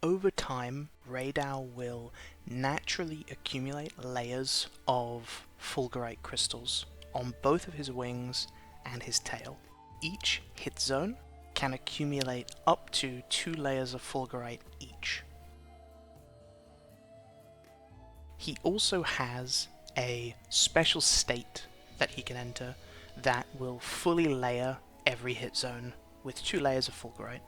over time, Rey Dau will naturally accumulate layers of fulgurite crystals on both of his wings and his tail. Each hit zone can accumulate up to 2 layers of fulgurite each. He also has a special state that he can enter that will fully layer every hit zone with 2 layers of fulgurite.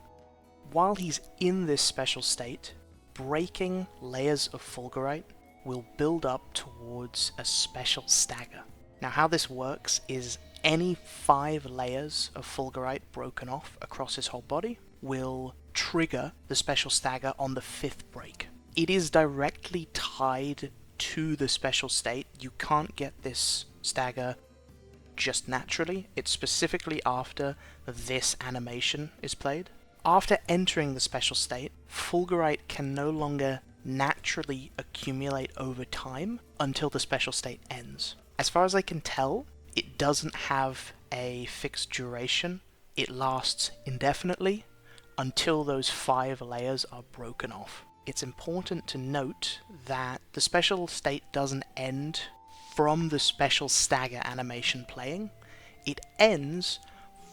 While he's in this special state, breaking layers of fulgurite will build up towards a special stagger. Now how this works is any 5 layers of fulgurite broken off across his whole body will trigger the special stagger on the 5th break. It is directly tied to the special state. You can't get this stagger just naturally. It's specifically after this animation is played. After entering the special state, fulgurite can no longer naturally accumulate over time until the special state ends. As far as I can tell, it doesn't have a fixed duration. It lasts indefinitely until those 5 layers are broken off. It's important to note that the special state doesn't end from the special stagger animation playing. It ends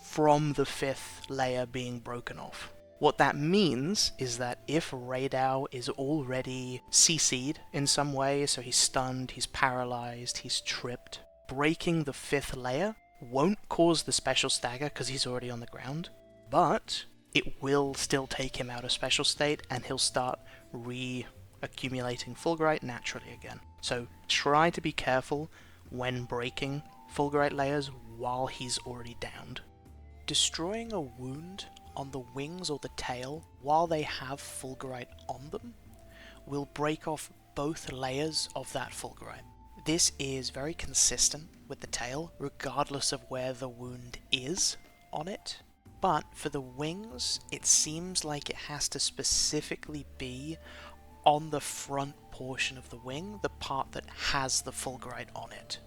from the 5th layer being broken off. What that means is that if Rey Dau is already CC'd in some way, so he's stunned, he's paralyzed, he's tripped, breaking the 5th layer won't cause the special stagger because he's already on the ground, but it will still take him out of special state and he'll start re-accumulating fulgurite naturally again. So try to be careful when breaking fulgurite layers while he's already downed. Destroying a wound on the wings or the tail while they have fulgurite on them will break off both layers of that fulgurite. This is very consistent with the tail, regardless of where the wound is on it. But for the wings, it seems like it has to specifically be on the front portion of the wing, the part that has the fulgurite on it.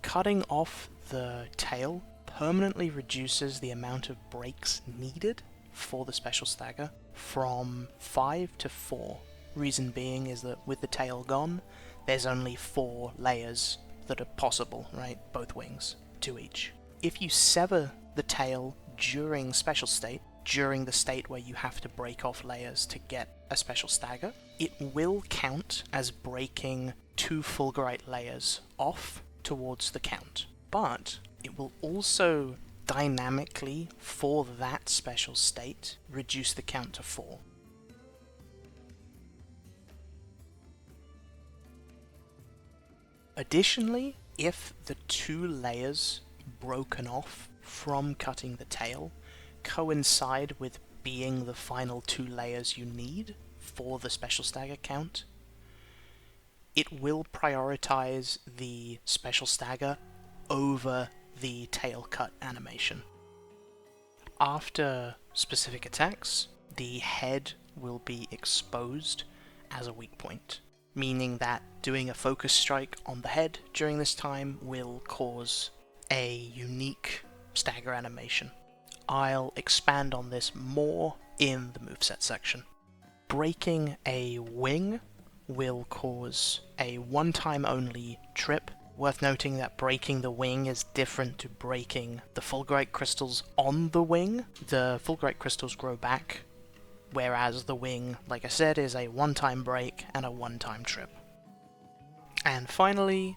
Cutting off the tail permanently reduces the amount of breaks needed for the special stagger from 5 to 4. Reason being is that with the tail gone, there's only 4 layers that are possible, right? Both wings, 2 each. If you sever the tail during special state, during the state where you have to break off layers to get a special stagger, it will count as breaking 2 fulgurite layers off towards the count. But it will also dynamically, for that special state, reduce the count to 4. Additionally, if the 2 layers broken off from cutting the tail coincide with being the final 2 layers you need for the special stagger count, it will prioritize the special stagger over the tail cut animation. After specific attacks, the head will be exposed as a weak point, meaning that doing a focus strike on the head during this time will cause a unique stagger animation. I'll expand on this more in the moveset section. Breaking a wing will cause a one-time only trip. Worth noting that breaking the wing is different to breaking the fulgurite crystals on the wing. The fulgurite crystals grow back, whereas the wing, like I said, is a one-time break and a one-time trip. And finally,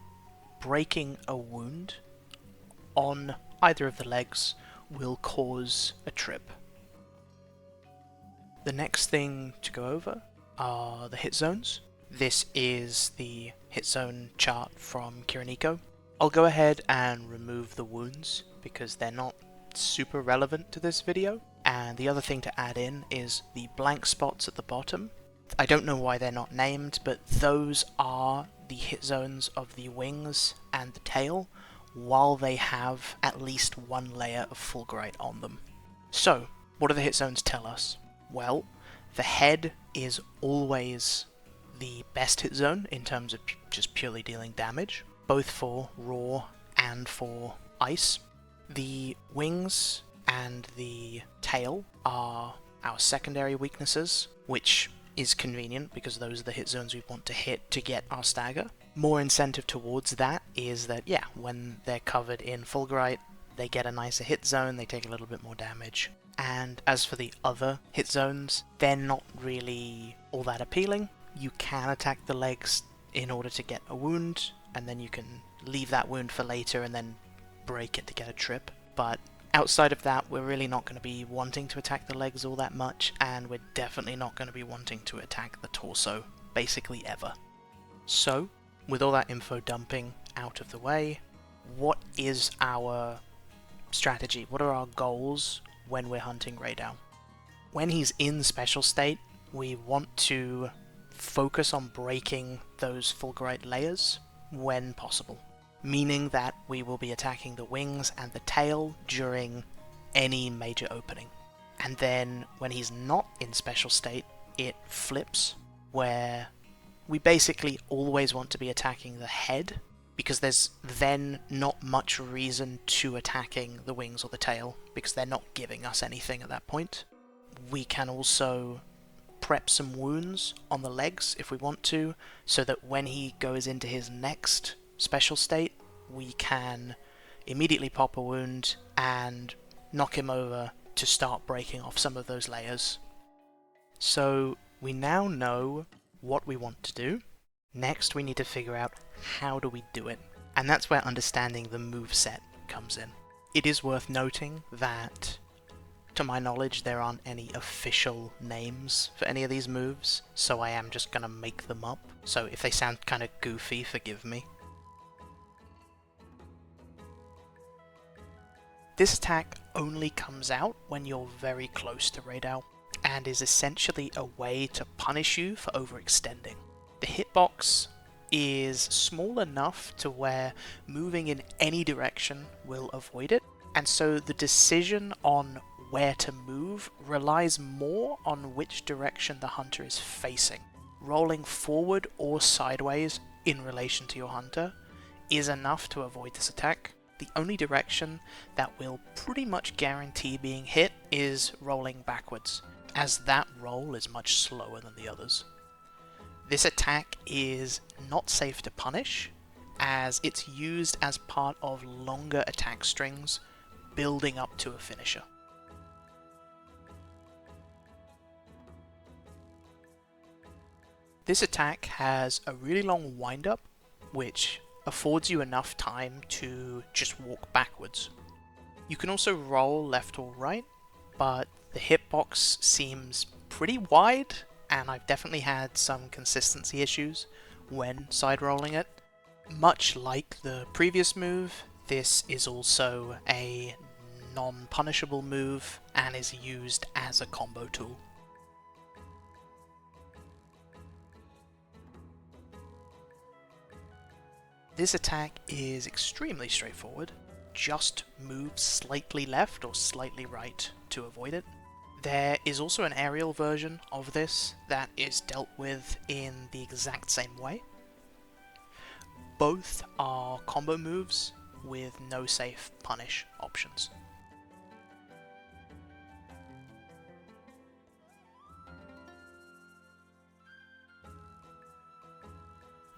breaking a wound on either of the legs will cause a trip. The next thing to go over are the hit zones. This is the hit zone chart from Kiriniko. I'll go ahead and remove the wounds because they're not super relevant to this video. And the other thing to add in is the blank spots at the bottom. I don't know why they're not named, but those are the hit zones of the wings and the tail, while they have at least 1 layer of fulgurite on them. So, what do the hit zones tell us? Well, the head is always the best hit zone in terms of just purely dealing damage, both for raw and for ice. The wings and the tail are our secondary weaknesses, which is convenient because those are the hit zones we want to hit to get our stagger. More incentive towards that is that, yeah, when they're covered in Fulgurite, they get a nicer hit zone, they take a little bit more damage. And as for the other hit zones, they're not really all that appealing. You can attack the legs in order to get a wound, and then you can leave that wound for later and then break it to get a trip. But outside of that, we're really not going to be wanting to attack the legs all that much, and we're definitely not going to be wanting to attack the torso, basically ever. So, with all that info dumping out of the way, what is our strategy? What are our goals when we're hunting Rey Dau? When he's in special state, we want to focus on breaking those Fulgurite layers when possible, meaning that we will be attacking the wings and the tail during any major opening. And then when he's not in special state, it flips, where we basically always want to be attacking the head, because there's then not much reason to attacking the wings or the tail, because they're not giving us anything at that point. We can also prep some wounds on the legs if we want to, so that when he goes into his next special state, we can immediately pop a wound and knock him over to start breaking off some of those layers. So we now know what we want to do. Next we need to figure out how do we do it, and that's where understanding the moveset comes in. It is worth noting that, to my knowledge, there aren't any official names for any of these moves, so I am just gonna make them up. So if they sound kinda goofy, forgive me. This attack only comes out when you're very close to Rey Dau, and is essentially a way to punish you for overextending. The hitbox is small enough to where moving in any direction will avoid it, and so the decision on where to move relies more on which direction the hunter is facing. Rolling forward or sideways in relation to your hunter is enough to avoid this attack. The only direction that will pretty much guarantee being hit is rolling backwards, as that roll is much slower than the others. This attack is not safe to punish, as it's used as part of longer attack strings building up to a finisher. This attack has a really long wind-up, which affords you enough time to just walk backwards. You can also roll left or right, but the hitbox seems pretty wide, and I've definitely had some consistency issues when side-rolling it. Much like the previous move, this is also a non-punishable move and is used as a combo tool. This attack is extremely straightforward. Just move slightly left or slightly right to avoid it. There is also an aerial version of this that is dealt with in the exact same way. Both are combo moves with no safe punish options.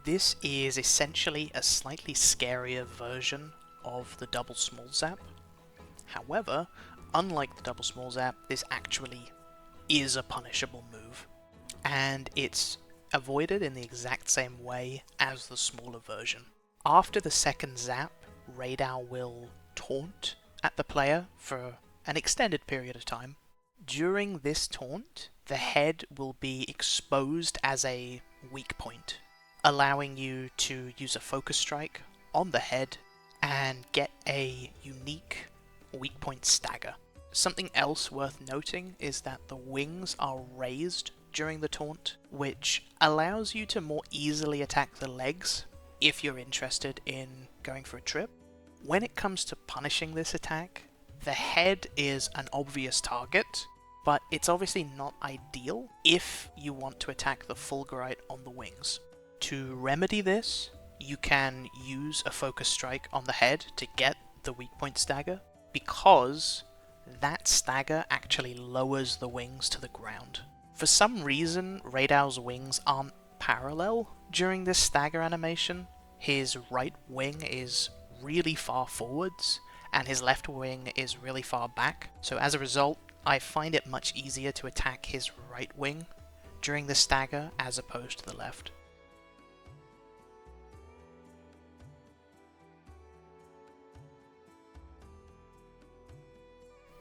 This is essentially a slightly scarier version of the double small zap. However, unlike the double small zap, this actually is a punishable move, and it's avoided in the exact same way as the smaller version. After the second zap, Rey Dau will taunt at the player for an extended period of time. During this taunt, the head will be exposed as a weak point, allowing you to use a focus strike on the head and get a unique weak point stagger. Something else worth noting is that the wings are raised during the taunt, which allows you to more easily attack the legs if you're interested in going for a trip. When it comes to punishing this attack, the head is an obvious target, but it's obviously not ideal if you want to attack the Fulgurite on the wings. To remedy this, you can use a focus strike on the head to get the weak point stagger, because that stagger actually lowers the wings to the ground. For some reason, Rey Dau's wings aren't parallel during this stagger animation. His right wing is really far forwards, and his left wing is really far back. So as a result, I find it much easier to attack his right wing during the stagger as opposed to the left.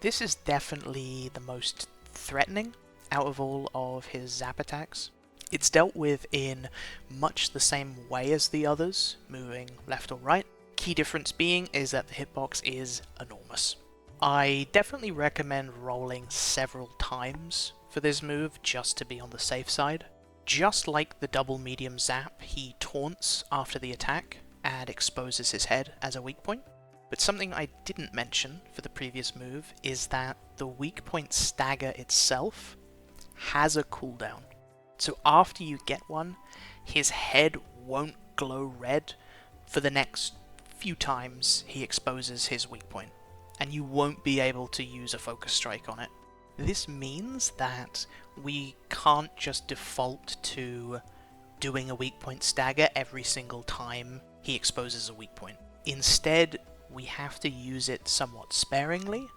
This is definitely the most threatening out of all of his zap attacks. It's dealt with in much the same way as the others, moving left or right. Key difference being is that the hitbox is enormous. I definitely recommend rolling several times for this move just to be on the safe side. Just like the double medium zap, he taunts after the attack and exposes his head as a weak point. But something I didn't mention for the previous move is that the weak point stagger itself has a cooldown. So after you get one, his head won't glow red for the next few times he exposes his weak point, and you won't be able to use a focus strike on it. This means that we can't just default to doing a weak point stagger every single time he exposes a weak point. Instead, we have to use it somewhat sparingly,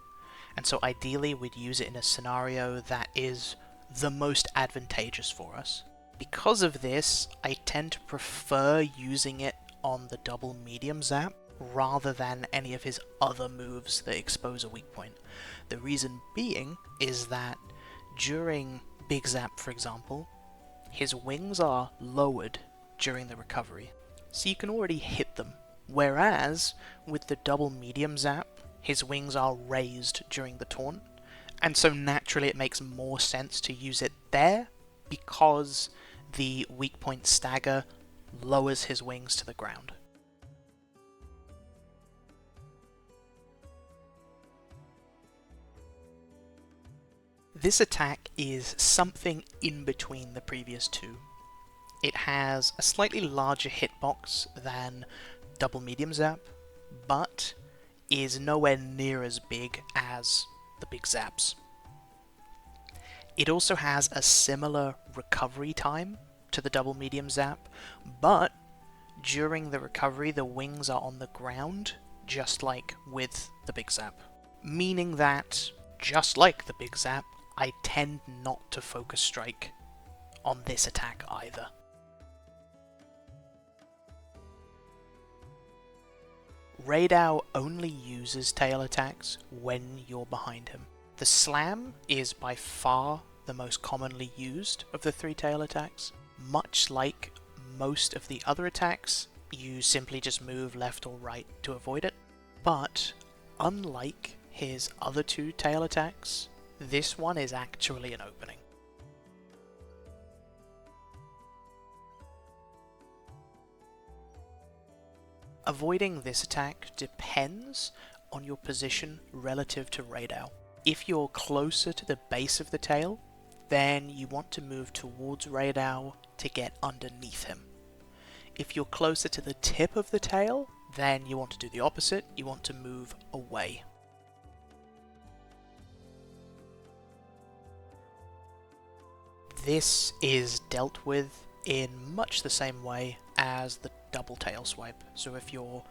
and so ideally we'd use it in a scenario that is the most advantageous for us. Because of this, I tend to prefer using it on the double medium zap rather than any of his other moves that expose a weak point. The reason being is that during big zap, for example, his wings are lowered during the recovery, so you can already hit them. Whereas, with the double medium zap, his wings are raised during the taunt, and so naturally it makes more sense to use it there because the weak point stagger lowers his wings to the ground. This attack is something in between the previous two. It has a slightly larger hitbox than double medium zap, but is nowhere near as big as the big zaps. It also has a similar recovery time to the double medium zap, but during the recovery the wings are on the ground, just like with the big zap. Meaning that, just like the big zap, I tend not to focus strike on this attack either. Rey Dau only uses tail attacks when you're behind him. The slam is by far the most commonly used of the three tail attacks. Much like most of the other attacks, you simply just move left or right to avoid it. But unlike his other two tail attacks, this one is actually an opening. Avoiding this attack depends on your position relative to Rey Dau. If you're closer to the base of the tail, then you want to move towards Rey Dau to get underneath him. If you're closer to the tip of the tail, then you want to do the opposite, you want to move away. This is dealt with in much the same way as the double tail swipe. So if you're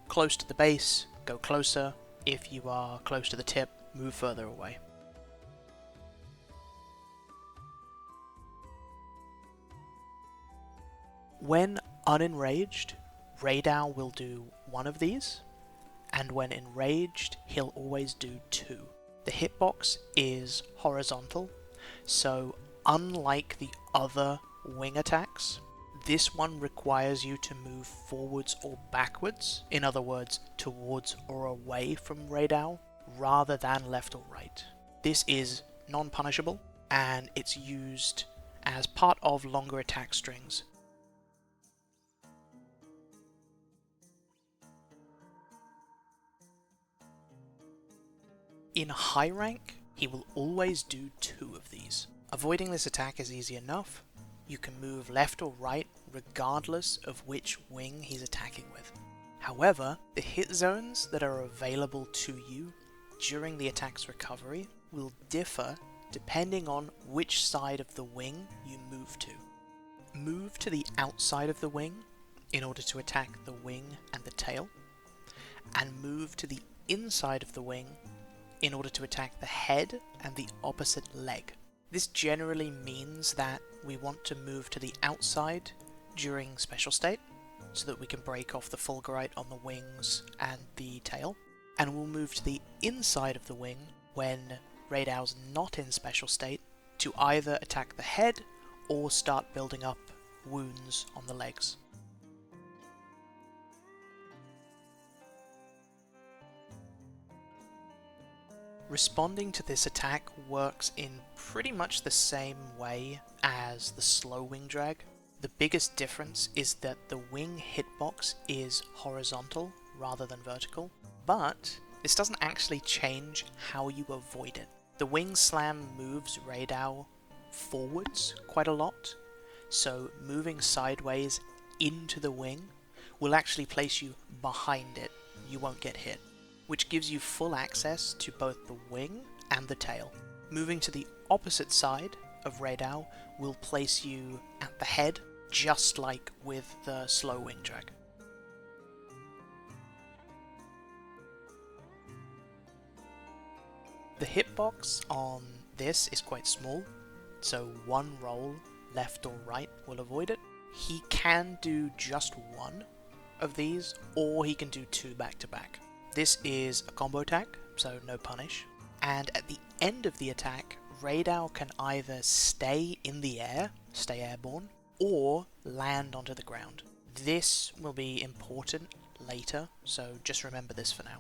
close to the base, go closer. If you are close to the tip, move further away. When unenraged, Rey Dau will do one of these, and when enraged, he'll always do two. The hitbox is horizontal, so unlike the other wing attacks, this one requires you to move forwards or backwards, in other words, towards or away from Rey Dau, rather than left or right. This is non-punishable, and it's used as part of longer attack strings. In high rank, he will always do two of these. Avoiding this attack is easy enough. You can move left or right regardless of which wing he's attacking with. However, the hit zones that are available to you during the attack's recovery will differ depending on which side of the wing you move to. Move to the outside of the wing in order to attack the wing and the tail, and move to the inside of the wing in order to attack the head and the opposite leg. This generally means that we want to move to the outside during special state, so that we can break off the Fulgurite on the wings and the tail, and we'll move to the inside of the wing when Rey Dau's not in special state to either attack the head or start building up wounds on the legs. Responding to this attack works in pretty much the same way as the slow wing drag. The biggest difference is that the wing hitbox is horizontal rather than vertical, but this doesn't actually change how you avoid it. The wing slam moves Rey Dau forwards quite a lot, so moving sideways into the wing will actually place you behind it. You won't get hit, which gives you full access to both the wing and the tail. Moving to the opposite side of Rey Dau will place you at the head, just like with the slow wing drag. The hitbox on this is quite small, so one roll left or right will avoid it. He can do just one of these, or he can do two back to back. This is a combo attack, so no punish, and at the end of the attack, Rey Dau can either stay in the air, stay airborne, or land onto the ground. This will be important later, so just remember this for now.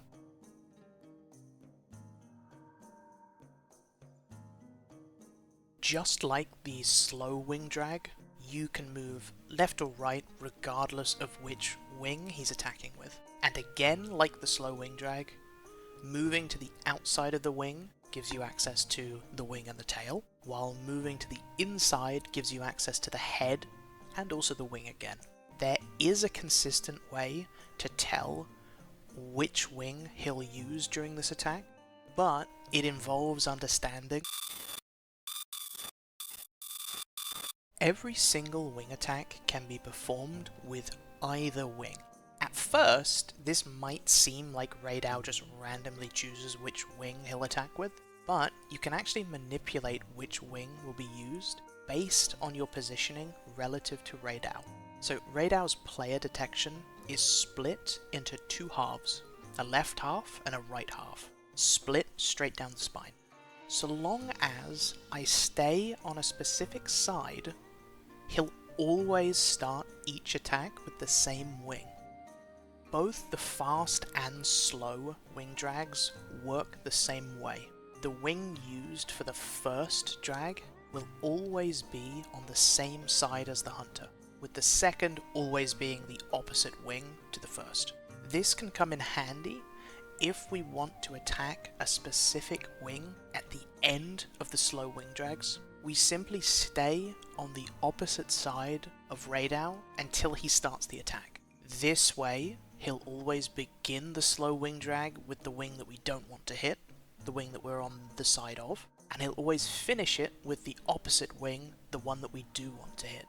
Just like the slow wing drag, you can move left or right regardless of which wing he's attacking with. And again, like the slow wing drag, moving to the outside of the wing gives you access to the wing and the tail, while moving to the inside gives you access to the head and also the wing again. There is a consistent way to tell which wing he'll use during this attack, but it involves understanding every single wing attack can be performed with either wing. At first, this might seem like Rey Dau just randomly chooses which wing he'll attack with, but you can actually manipulate which wing will be used based on your positioning relative to Rey Dau. So Rey Dau's player detection is split into two halves, a left half and a right half, split straight down the spine. So long as I stay on a specific side, he'll always start each attack with the same wing. Both the fast and slow wing drags work the same way. The wing used for the first drag will always be on the same side as the hunter, with the second always being the opposite wing to the first. This can come in handy if we want to attack a specific wing at the end of the slow wing drags. We simply stay on the opposite side of Rey Dau until he starts the attack. This way, he'll always begin the slow wing drag with the wing that we don't want to hit, the wing that we're on the side of, and he'll always finish it with the opposite wing, the one that we do want to hit.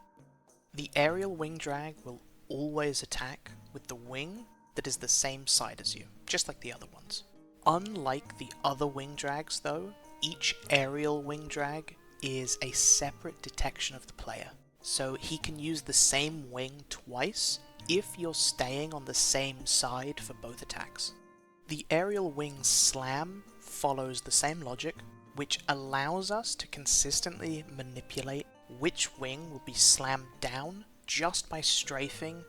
The aerial wing drag will always attack with the wing that is the same side as you, just like the other ones. Unlike the other wing drags though, each aerial wing drag is a separate detection of the player, so he can use the same wing twice if you're staying on the same side for both attacks. The aerial wing slam follows the same logic, which allows us to consistently manipulate which wing will be slammed down just by strafing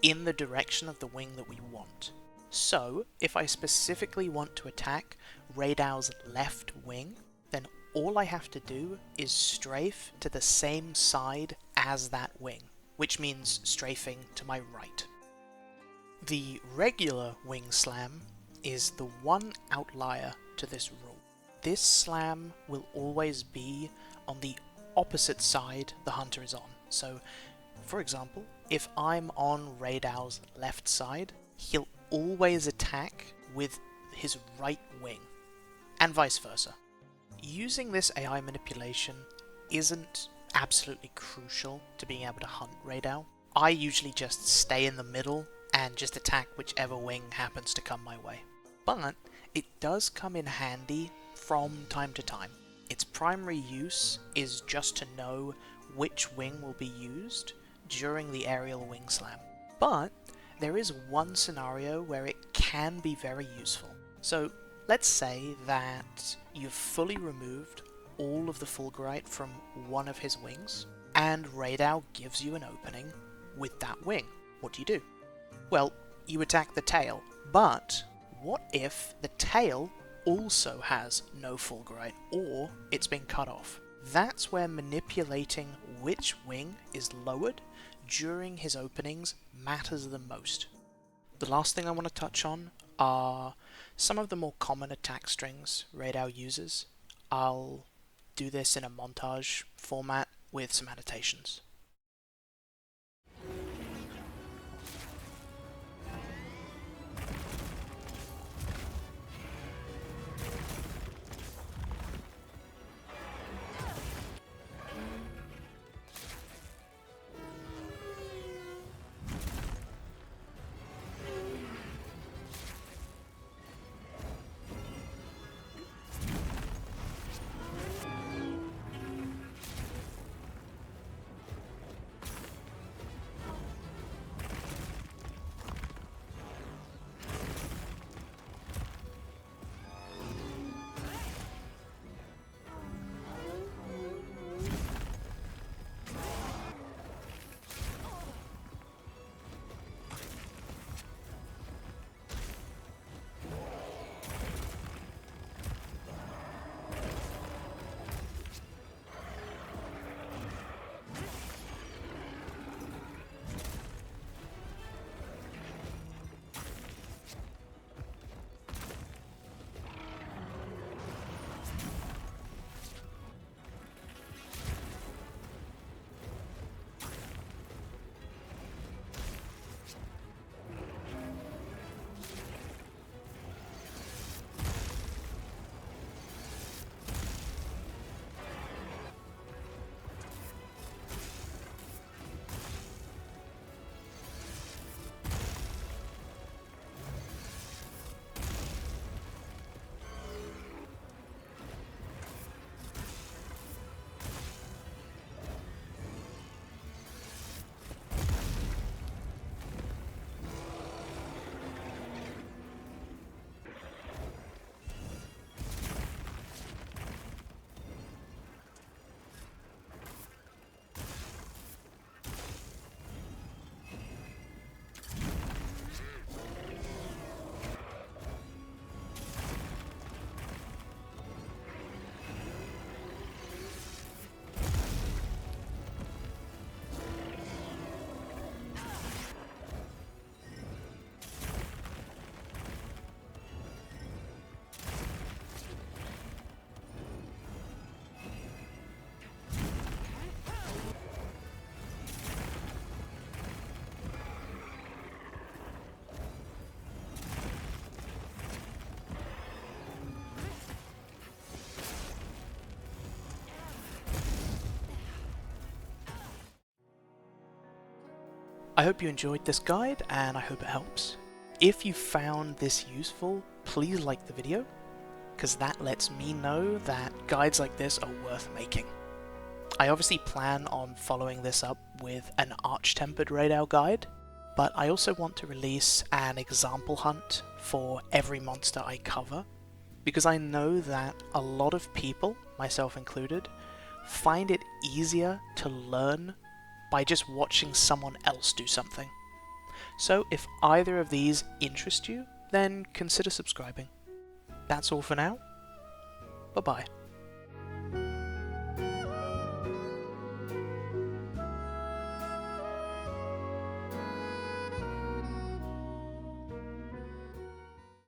in the direction of the wing that we want. So, if I specifically want to attack Rey Dau's left wing, then all I have to do is strafe to the same side as that wing, which means strafing to my right. The regular wing slam is the one outlier to this rule. This slam will always be on the opposite side the hunter is on. So, for example, if I'm on Rey Dau's left side, he'll always attack with his right wing. and vice versa. Using this AI manipulation isn't absolutely crucial to being able to hunt Rey Dau. I usually just stay in the middle and just attack whichever wing happens to come my way. But it does come in handy from time to time. Its primary use is just to know which wing will be used during the aerial wing slam. But there is one scenario where it can be very useful. So let's say that you've fully removed all of the Fulgurite from one of his wings, and Rey Dau gives you an opening with that wing. What do? Well, you attack the tail, but what if the tail also has no Fulgurite, or it's been cut off? That's where manipulating which wing is lowered during his openings matters the most. The last thing I want to touch on are some of the more common attack strings Rey Dau uses. I'll do this in a montage format with some annotations. I hope you enjoyed this guide, and I hope it helps. If you found this useful, please like the video, because that lets me know that guides like this are worth making. I obviously plan on following this up with an Arch-Tempered Rey Dau guide, but I also want to release an example hunt for every monster I cover, because I know that a lot of people, myself included, find it easier to learn by just watching someone else do something. So if either of these interest you, then consider subscribing. That's all for now. Bye-bye.